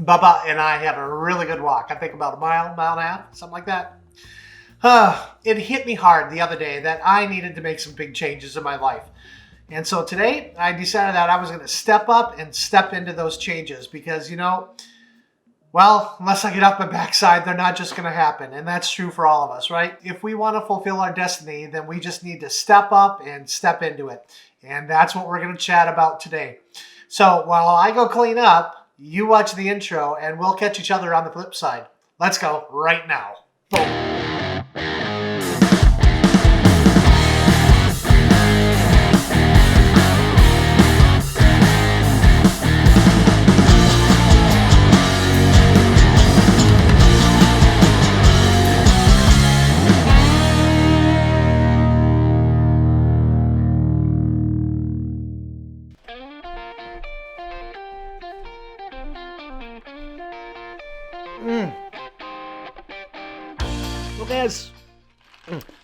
Bubba and I had a really good walk. I think about a mile and a half, something like that. It hit me hard the other day that I needed to make some big changes in my life. And so today I decided that I was going to step up and step into those changes because, well, unless I get off my backside, they're not just going to happen. And that's true for all of us, right? If we want to fulfill our destiny, then we just need to step up and step into it. And that's what we're going to chat about today. So while I go clean up, you watch the intro and we'll catch each other on the flip side. Let's go right now. Boom.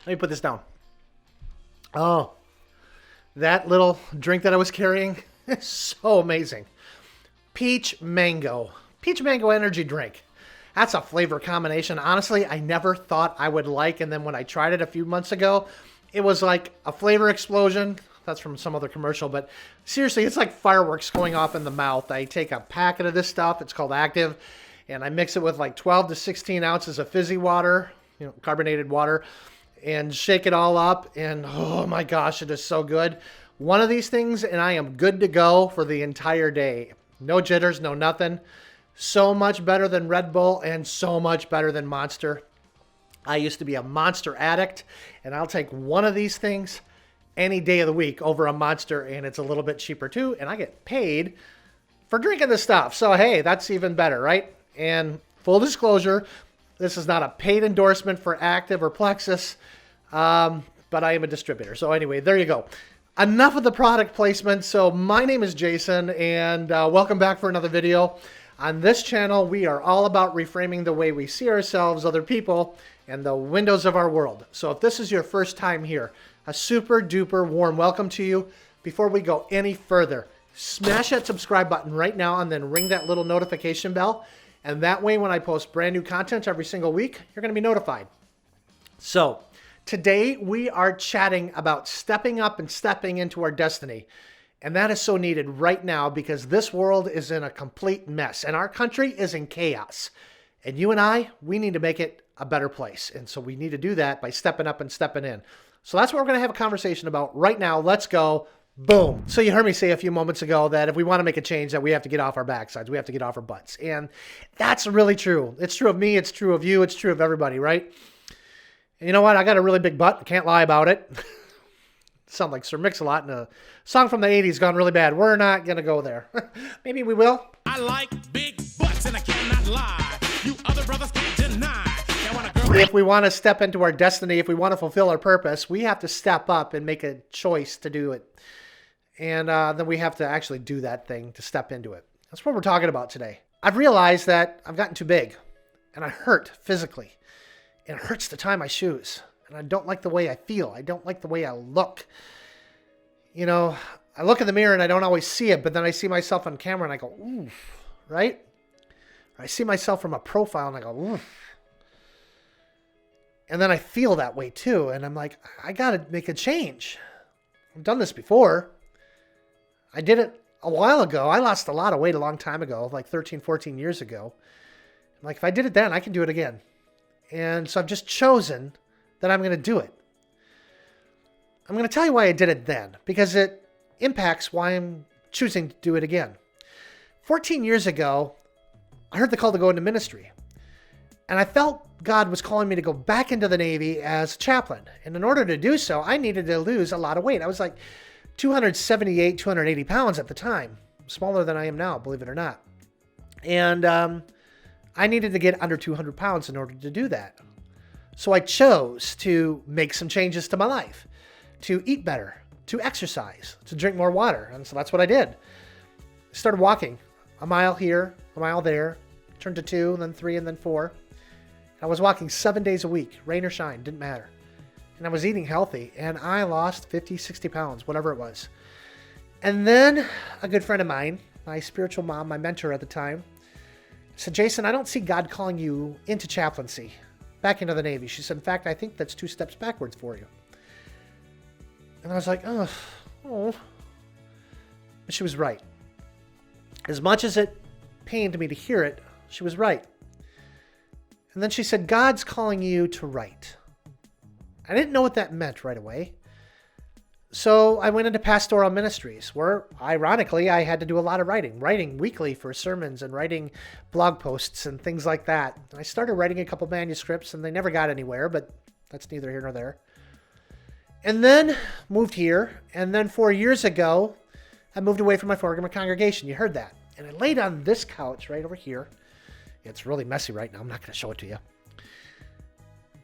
Let me put this down. Oh, that little drink that I was carrying is so amazing. Peach mango energy drink. That's a flavor combination. Honestly, I never thought I would like. And then when I tried it a few months ago, it was like a flavor explosion. That's from some other commercial, but seriously, it's like fireworks going off in the mouth. I take a packet of this stuff. It's called Active, and I mix it with like 12 to 16 ounces of fizzy water, carbonated water, and shake it all up. And oh my gosh, it is so good. One of these things and I am good to go for the entire day. No jitters, no nothing. So much better than Red Bull and so much better than Monster. I used to be a Monster addict, and I'll take one of these things any day of the week over a Monster, and it's a little bit cheaper too, and I get paid for drinking this stuff. So hey, that's even better, right? And full disclosure, this is not a paid endorsement for Active or Plexus, but I am a distributor. So anyway, there you go. Enough of the product placement. So my name is Jason, and welcome back for another video. On this channel, we are all about reframing the way we see ourselves, other people, and the windows of our world. So if this is your first time here, a super duper warm welcome to you. Before we go any further, smash that subscribe button right now and then ring that little notification bell. And that way, when I post brand new content every single week, you're going to be notified. So today we are chatting about stepping up and stepping into our destiny. And that is so needed right now because this world is in a complete mess and our country is in chaos. And you and I, we need to make it a better place. And so we need to do that by stepping up and stepping in. So that's what we're going to have a conversation about right now. Let's go. Boom. So you heard me say a few moments ago that if we want to make a change, that we have to get off our backsides. We have to get off our butts. And that's really true. It's true of me. It's true of you. It's true of everybody, right? And you know what? I got a really big butt. I can't lie about it. Sound like Sir Mix-a-Lot in a song from the 80s gone really bad. We're not going to go there. Maybe we will. I like big butts and I cannot lie. You other brothers can't deny. If we want to step into our destiny, if we want to fulfill our purpose, we have to step up and make a choice to do it. And then we have to actually do that thing to step into it. That's what we're talking about today. I've realized that I've gotten too big and I hurt physically. And it hurts to tie my shoes. And I don't like the way I feel. I don't like the way I look. I look in the mirror and I don't always see it, but then I see myself on camera and I go, ooh, right? Or I see myself from a profile and I go, ooh. And then I feel that way too. And I'm like, I got to make a change. I've done this before. I did it a while ago. I lost a lot of weight a long time ago, like 13, 14 years ago. I'm like, if I did it then, I can do it again. And so I've just chosen that I'm going to do it. I'm going to tell you why I did it then, because it impacts why I'm choosing to do it again. 14 years ago, I heard the call to go into ministry. And I felt God was calling me to go back into the Navy as chaplain. And in order to do so, I needed to lose a lot of weight. I was like 278, 280 pounds at the time. smaller than I am now, believe it or not. And I needed to get under 200 pounds in order to do that. So I chose to make some changes to my life, to eat better, to exercise, to drink more water. And so that's what I did. I started walking a mile here, a mile there, turned to 2, and then 3, and then 4. I was walking 7 days a week, rain or shine, didn't matter. And I was eating healthy, and I lost 50, 60 pounds, whatever it was. And then a good friend of mine, my spiritual mom, my mentor at the time, said, Jason, I don't see God calling you into chaplaincy, back into the Navy. She said, in fact, I think that's 2 steps backwards for you. And I was like, oh. But she was right. As much as it pained me to hear it, she was right. And then she said, God's calling you to write. I didn't know what that meant right away. So I went into pastoral ministries where, ironically, I had to do a lot of writing weekly for sermons and writing blog posts and things like that. I started writing a couple manuscripts and they never got anywhere, but that's neither here nor there. And then moved here. And then 4 years ago, I moved away from my former congregation. You heard that. And I laid on this couch right over here. It's really messy right now. I'm not going to show it to you.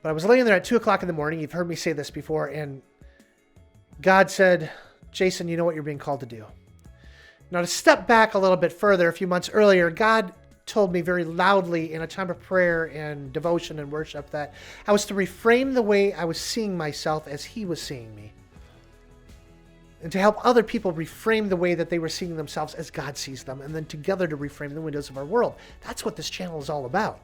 But I was laying there at 2 o'clock in the morning. You've heard me say this before. And God said, Jason, you know what you're being called to do. Now, to step back a little bit further, a few months earlier, God told me very loudly in a time of prayer and devotion and worship that I was to reframe the way I was seeing myself as He was seeing me. And to help other people reframe the way that they were seeing themselves as God sees them, and then together to reframe the windows of our world. That's what this channel is all about.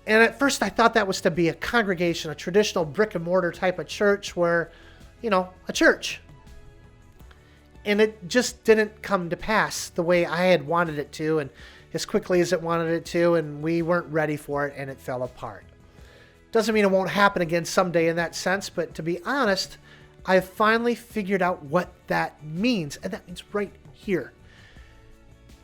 And at first I thought that was to be a congregation, a traditional brick and mortar type of church where, a church. And it just didn't come to pass the way I had wanted it to, and as quickly as it wanted it to, and we weren't ready for it, and it fell apart. Doesn't mean it won't happen again someday in that sense, but to be honest, I finally figured out what that means, and that means right here.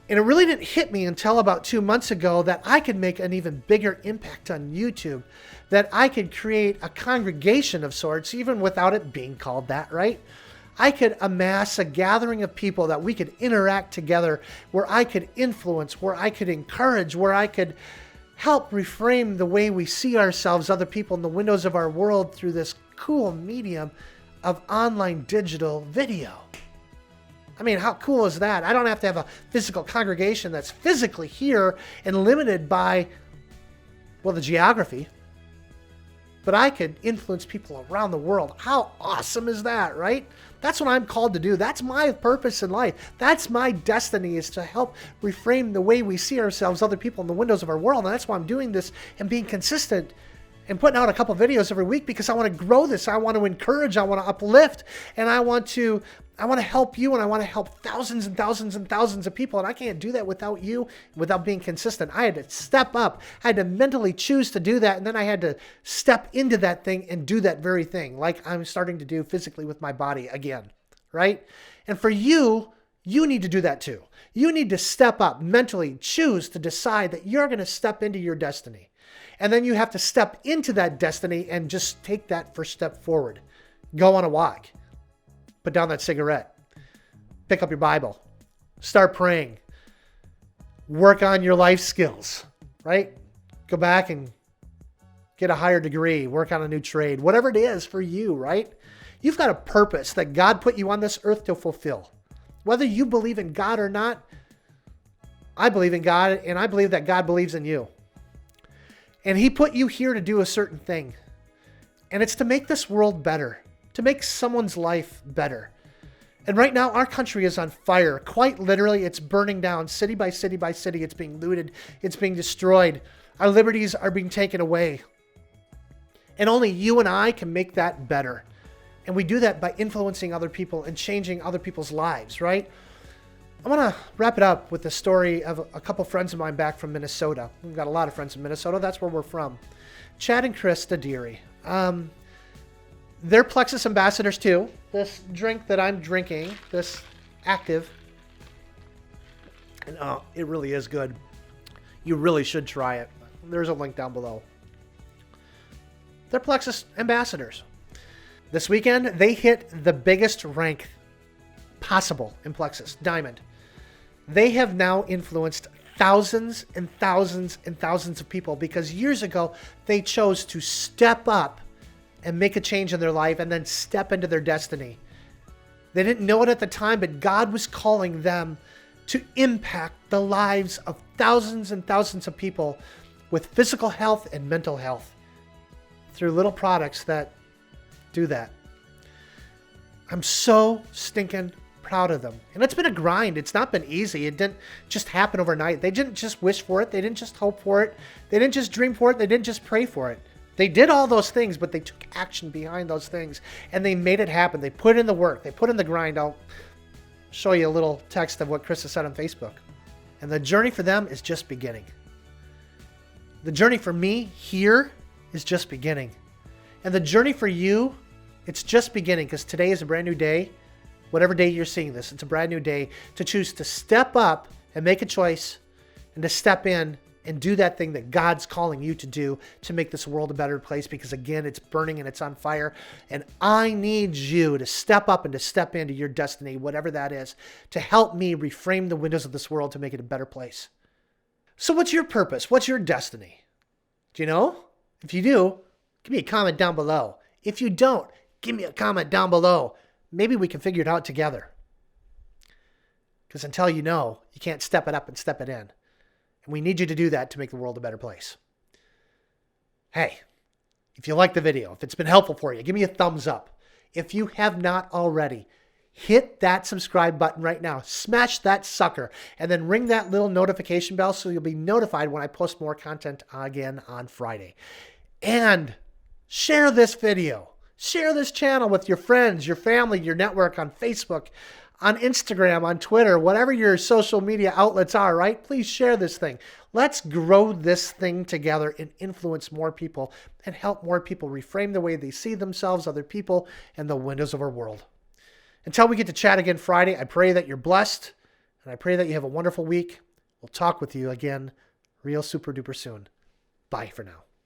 And it really didn't hit me until about 2 months ago that I could make an even bigger impact on YouTube, that I could create a congregation of sorts, even without it being called that, right? I could amass a gathering of people that we could interact together, where I could influence, where I could encourage, where I could help reframe the way we see ourselves, other people in the windows of our world through this cool medium of online digital video. I mean, how cool is that? I don't have to have a physical congregation that's physically here and limited by, the geography. But I could influence people around the world. How awesome is that, right? That's what I'm called to do. That's my purpose in life. That's my destiny, is to help reframe the way we see ourselves, other people in the windows of our world. And that's why I'm doing this and being consistent and putting out a couple videos every week, because I want to grow this. I want to encourage, I want to uplift, and I want to help you, and I want to help thousands and thousands and thousands of people. And I can't do that without you, without being consistent. I had to step up. I had to mentally choose to do that. And then I had to step into that thing and do that very thing, like I'm starting to do physically with my body again, right? And for you, you need to do that too. You need to step up, mentally choose to decide that you're going to step into your destiny. And then you have to step into that destiny and just take that first step forward. Go on a walk. Put down that cigarette. Pick up your Bible. Start praying. Work on your life skills, right? Go back and get a higher degree. Work on a new trade. Whatever it is for you, right? You've got a purpose that God put you on this earth to fulfill. Whether you believe in God or not, I believe in God, and I believe that God believes in you. And He put you here to do a certain thing. And it's to make this world better, to make someone's life better. And right now, our country is on fire. Quite literally, it's burning down city by city by city. It's being looted. It's being destroyed. Our liberties are being taken away. And only you and I can make that better. And we do that by influencing other people and changing other people's lives, right? I want to wrap it up with the story of a couple friends of mine back from Minnesota. We've got a lot of friends in Minnesota. That's where we're from. Chad and Chris Deary. They're Plexus ambassadors too. This drink that I'm drinking, this active, and it really is good. You really should try it. There's a link down below. They're Plexus ambassadors. This weekend, they hit the biggest rank possible in Plexus, Diamond. They have now influenced thousands and thousands and thousands of people because years ago they chose to step up and make a change in their life and then step into their destiny. They didn't know it at the time, but God was calling them to impact the lives of thousands and thousands of people with physical health and mental health through little products that do that. I'm so stinking proud of them. And it's been a grind. It's not been easy. It didn't just happen overnight. They didn't just wish for it. They didn't just hope for it. They didn't just dream for it. They didn't just pray for it. They did all those things, but they took action behind those things and they made it happen. They put in the work. They put in the grind. I'll show you a little text of what Chris has said on Facebook. And the journey for them is just beginning. The journey for me here is just beginning. And the journey for you, it's just beginning because today is a brand new day. Whatever day you're seeing this, it's a brand new day to choose to step up and make a choice and to step in and do that thing that God's calling you to do to make this world a better place because, again, it's burning and it's on fire. And I need you to step up and to step into your destiny, whatever that is, to help me reframe the windows of this world to make it a better place. So what's your purpose? What's your destiny? Do you know? If you do, give me a comment down below. If you don't, give me a comment down below. Maybe we can figure it out together. Because until you know, you can't step it up and step it in. And we need you to do that to make the world a better place. Hey, if you like the video, if it's been helpful for you, give me a thumbs up. If you have not already, hit that subscribe button right now. Smash that sucker. And then ring that little notification bell so you'll be notified when I post more content again on Friday. And share this video. Share this channel with your friends, your family, your network on Facebook, on Instagram, on Twitter, whatever your social media outlets are, right? Please share this thing. Let's grow this thing together and influence more people and help more people reframe the way they see themselves, other people, and the windows of our world. Until we get to chat again Friday, I pray that you're blessed and I pray that you have a wonderful week. We'll talk with you again real super duper soon. Bye for now.